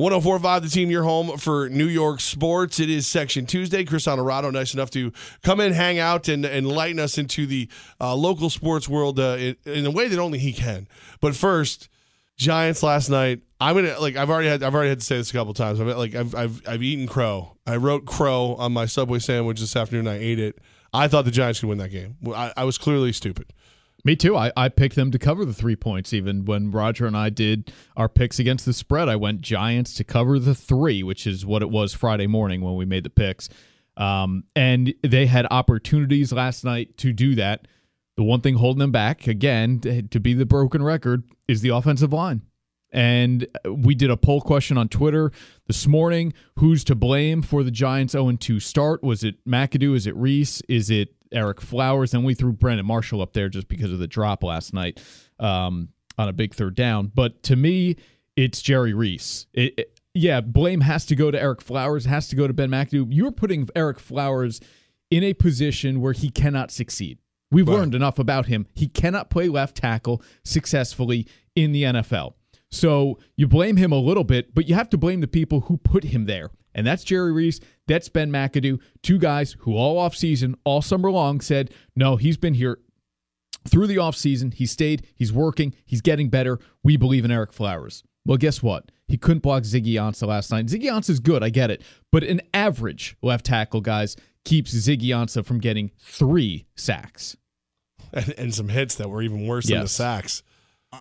104.5 The Team, your home for New York sports. It is Section Tuesday. Chris Onorato, nice enough to come in, hang out, and enlighten us into the local sports world in a way that only he can. But first, Giants last night. I've already had to say this a couple times. I've eaten crow. I wrote crow on my Subway sandwich this afternoon. I ate it. I thought the Giants could win that game. I was clearly stupid. Me too. I picked them to cover the 3 points. Even when Roger and I did our picks against the spread, I went Giants to cover the 3, which is what it was Friday morning when we made the picks. And they had opportunities last night to do that. The one thing holding them back, again, to be the broken record, is the offensive line. And we did a poll question on Twitter this morning. Who's to blame for the Giants 0-2 start? Was it McAdoo? Is it Reese? Is it Eric Flowers? And we threw Brandon Marshall up there just because of the drop last night on a big third down. But to me, it's Jerry Reese. Blame has to go to Eric Flowers, has to go to Ben McAdoo. You're putting Eric Flowers in a position where he cannot succeed. We've learned enough about him. He cannot play left tackle successfully in the NFL. So you blame him a little bit, but you have to blame the people who put him there. And that's Jerry Reese, that's Ben McAdoo, two guys who all offseason, all summer long said, no, he's been here through the offseason. He stayed, he's working, he's getting better. We believe in Eric Flowers. Well, guess what? He couldn't block Ziggy Ansah last night. Ziggy Ansah's good, I get it. But an average left tackle, guys, keeps Ziggy Ansah from getting 3 sacks. And some hits that were even worse than the sacks.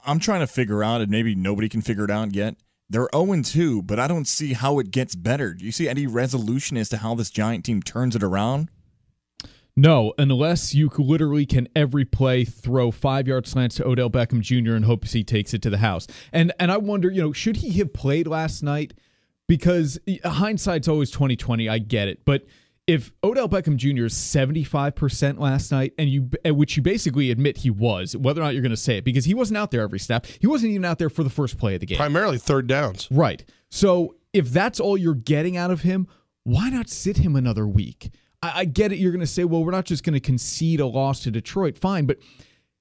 I'm trying to figure out, and maybe nobody can figure it out yet. They're 0-2, but I don't see how it gets better. Do you see any resolution as to how this Giant team turns it around? No, unless you literally can every play throw 5-yard slants to Odell Beckham Jr. and hope he takes it to the house. And I wonder, should he have played last night? Because hindsight's always 20/20. I get it, but if Odell Beckham Jr. is 75% last night, which you basically admit he was, whether or not you're going to say it, because he wasn't out there every snap. He wasn't even out there for the first play of the game. Primarily third downs. Right. So if that's all you're getting out of him, why not sit him another week? I get it. You're going to say, well, we're not just going to concede a loss to Detroit. Fine. But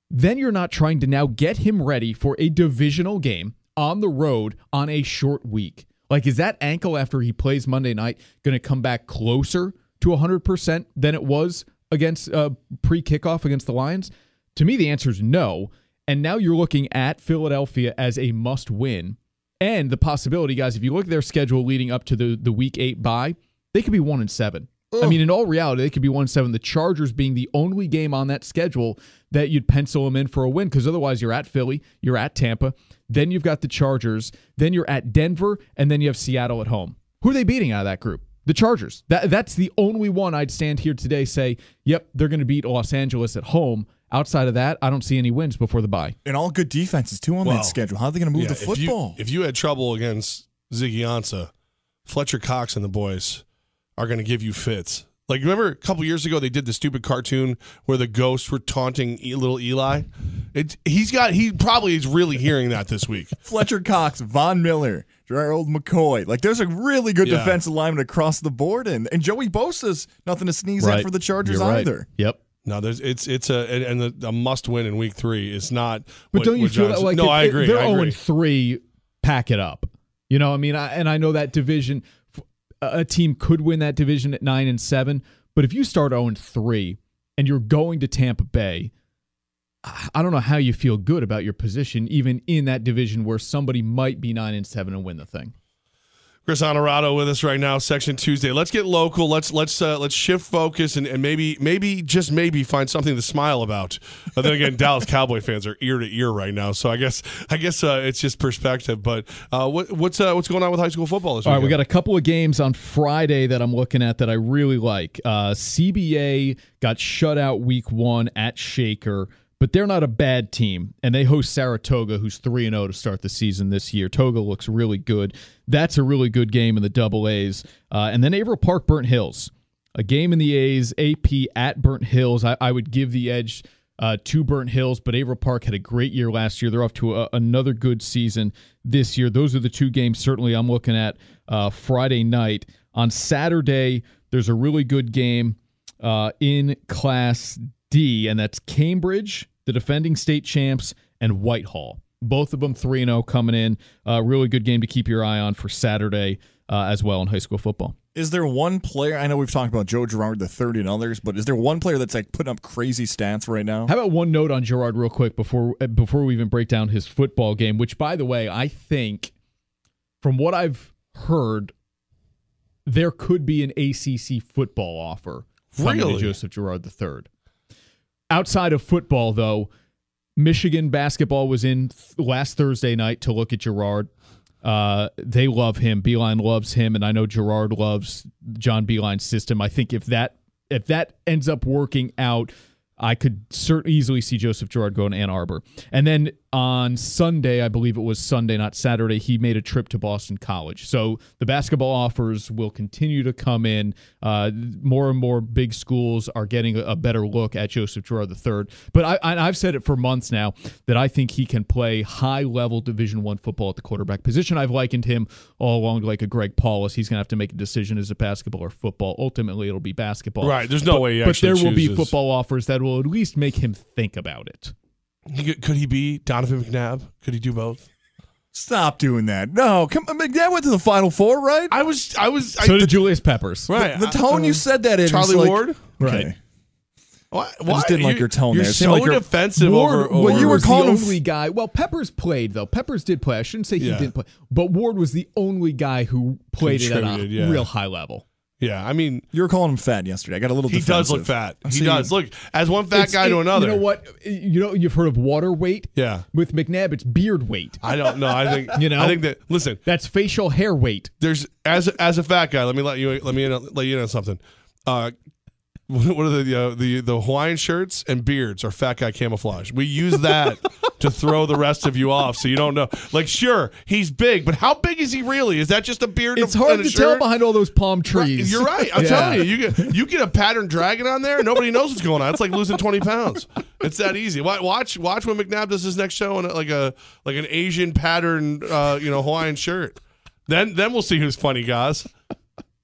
then you're not trying to now get him ready for a divisional game on the road on a short week. Like, is that ankle after he plays Monday night going to come back closer to 100% than it was against pre-kickoff against the Lions? To me, the answer is no. And now you're looking at Philadelphia as a must-win. And the possibility, guys, if you look at their schedule leading up to the Week 8 bye, they could be 1-7. I mean, in all reality, they could be 1-7. The Chargers being the only game on that schedule that you'd pencil them in for a win, because otherwise you're at Philly, you're at Tampa, then you've got the Chargers, then you're at Denver, and then you have Seattle at home. Who are they beating out of that group? The Chargers. That's the only one I'd stand here today say, yep, they're going to beat Los Angeles at home. Outside of that, I don't see any wins before the bye. And all good defenses, too, on that schedule. How are they going to move the football? If you had trouble against Ziggy Ansah, Fletcher Cox and the boys are going to give you fits. Like, remember a couple years ago they did the stupid cartoon where the ghosts were taunting little Eli? He probably is really hearing that this week. Fletcher Cox, Von Miller, Gerald McCoy. Like, there's a really good defensive lineman across the board, and Joey Bosa's nothing to sneeze at for the Chargers either. Yep. No, it's a must win in Week 3. It's not. But don't you feel that, like, I agree. They're 0-3, pack it up. You know, I mean, I know that division. A team could win that division at 9-7, but if you start 0-3 and you're going to Tampa Bay, I don't know how you feel good about your position, even in that division where somebody might be 9-7 and win the thing. Chris Onorato with us right now, Section Tuesday. Let's get local. Let's shift focus and maybe just maybe find something to smile about. But then again, Dallas Cowboy fans are ear to ear right now, so I guess it's just perspective. But what's going on with high school football this weekend? All right, we got a couple of games on Friday that I'm looking at that I really like. CBA got shut out Week 1 at Shaker. But they're not a bad team, and they host Saratoga, who's 3-0 to start the season this year. Toga looks really good. That's a really good game in the Double A's. And then Averill Park, Burnt Hills. A game in the A's, AP at Burnt Hills. I would give the edge to Burnt Hills, but Averill Park had a great year last year. They're off to another good season this year. Those are the two games certainly I'm looking at Friday night. On Saturday, there's a really good game in Class D, and that's Cambridge, the defending state champs, and Whitehall. Both of them 3-0 coming in. Really good game to keep your eye on for Saturday as well in high school football. Is there one player, I know we've talked about Joe Girard III and others, but is there one player that's like putting up crazy stats right now? How about one note on Girard real quick before we even break down his football game, which, by the way, I think, from what I've heard, there could be an ACC football offer coming to Joseph Girard III. Outside of football, though, Michigan basketball was in last Thursday night to look at Girard. They love him. Beeline loves him, and I know Girard loves John Beeline's system. I think if that ends up working out, I could easily see Joseph Girard going to Ann Arbor. And then on Sunday, I believe it was Sunday, not Saturday, he made a trip to Boston College. So the basketball offers will continue to come in. More and more big schools are getting a better look at Joseph Girard III. But I've said it for months now that I think he can play high-level Division I football at the quarterback position. I've likened him all along like a Greg Paulus. He's going to have to make a decision, is it basketball or football? Ultimately, it'll be basketball. Right, there's no way he actually But there will be chooses. football offers that will at least make him think about it. Could he be Donovan McNabb? Could he do both? Stop doing that. No, come on, McNabb went to the Final Four, right? So did Julius Peppers. Right. The tone you said that in. Charlie like, Ward? Right. Okay. Why? I just didn't like your tone You're there. It seemed so like you're- defensive Ward, over. Ward you were was calling the him only guy. Well, Peppers played, though. Peppers did play. I shouldn't say he Yeah. didn't play. But Ward was the only guy who played it at a Contributed, real high level. Yeah, I mean, You were calling him fat yesterday. I got a little he defensive. does look fat. I He see does. you- Look, as one fat guy to another. You know what? You've heard of water weight? Yeah. With McNabb, it's beard weight. I don't know. I think You know? I think that. Listen, That's facial hair weight. there's as a fat guy. Let me let you in on something. What are the Hawaiian shirts and beards are fat guy camouflage. We use that to throw the rest of you off, so you don't know. Like, sure, he's big, but how big is he really? Is that just a beard? It's and hard a to shirt? tell behind all those palm trees. You're right. I'm Yeah. telling you, you get a pattern dragon on there, and nobody knows what's going on. It's like losing 20 pounds. It's that easy. Watch when McNabb does his next show in like an Asian pattern, Hawaiian shirt. Then we'll see who's funny, guys.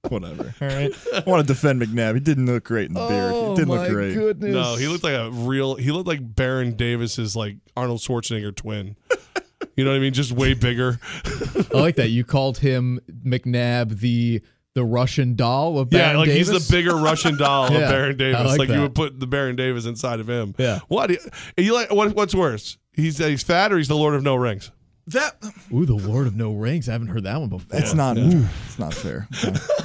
Whatever. All right. I want to defend McNabb. He didn't look great in the beard. He didn't look great. Goodness. No, he looked like he looked like Baron Davis's like Arnold Schwarzenegger twin. You know what I mean? Just way bigger. I like that. You called him McNabb the Russian doll of Baron like Davis. he's the bigger Russian doll Yeah, of Baron Davis. I like Like you that. would put the Baron Davis inside of him. Yeah. What? You like what's worse? He's fat or he's the Lord of No Rings? Ooh, the Lord of No Rings. I haven't heard that one before. It's not. It's not fair.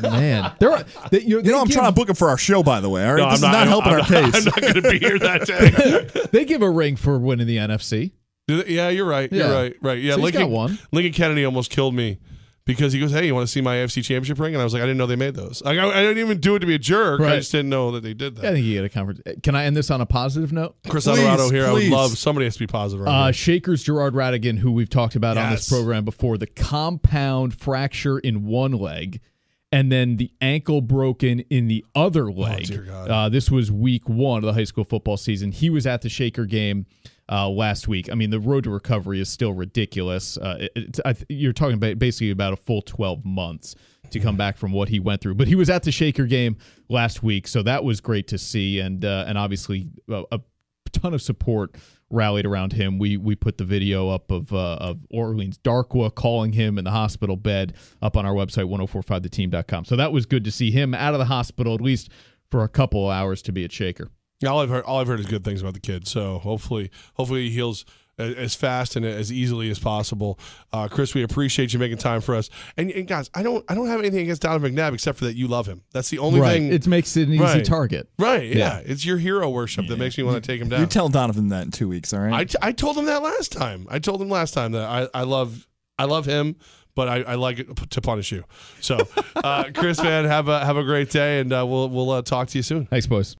Man. You know, I'm trying to book him for our show, by the way. All right, No, this is not helping our case. I'm not going to be here that day. They give a ring for winning the NFC. Yeah, you're right. Yeah. You're right. Right. Yeah, So he's got one. Lincoln Kennedy almost killed me because he goes, "Hey, you want to see my AFC Championship ring?" And I was like, "I didn't know they made those. Like, I didn't even do it to be a jerk. I Right. just didn't know that they did that." I think you get a conference. Can I end this on a positive note? Chris Please, Onorato here. I would please. love somebody has to be positive. Right here. Shakers Gerard Radigan, who we've talked about on this Yes. program before, the compound fracture in one leg, and then the ankle broken in the other leg. dear God. This was week 1 of the high school football season. He was at the Shaker game last week. I mean, the road to recovery is still ridiculous. You're talking about basically about a full 12 months to come back from what he went through. But he was at the Shaker game last week, so that was great to see, and obviously a ton of support rallied around him. We put the video up of Orleans Darkwa calling him in the hospital bed up on our website, 1045theteam.com. So that was good to see him out of the hospital, at least for a couple of hours, to be at Shaker. Yeah, all I've heard is good things about the kid. So hopefully he heals as fast and as easily as possible. Chris, we appreciate you making time for us. And guys, I don't have anything against Donovan McNabb except for that you love him. That's the only thing. It makes it an easy Right. target. Right? Yeah. It's your hero worship that makes me want to take him down. You tell Donovan that in 2 weeks, all right? I told him that last time. I told him last time that I love him, but I like it to punish you. So, Chris, man, have a great day, and we'll talk to you soon. Thanks, boys.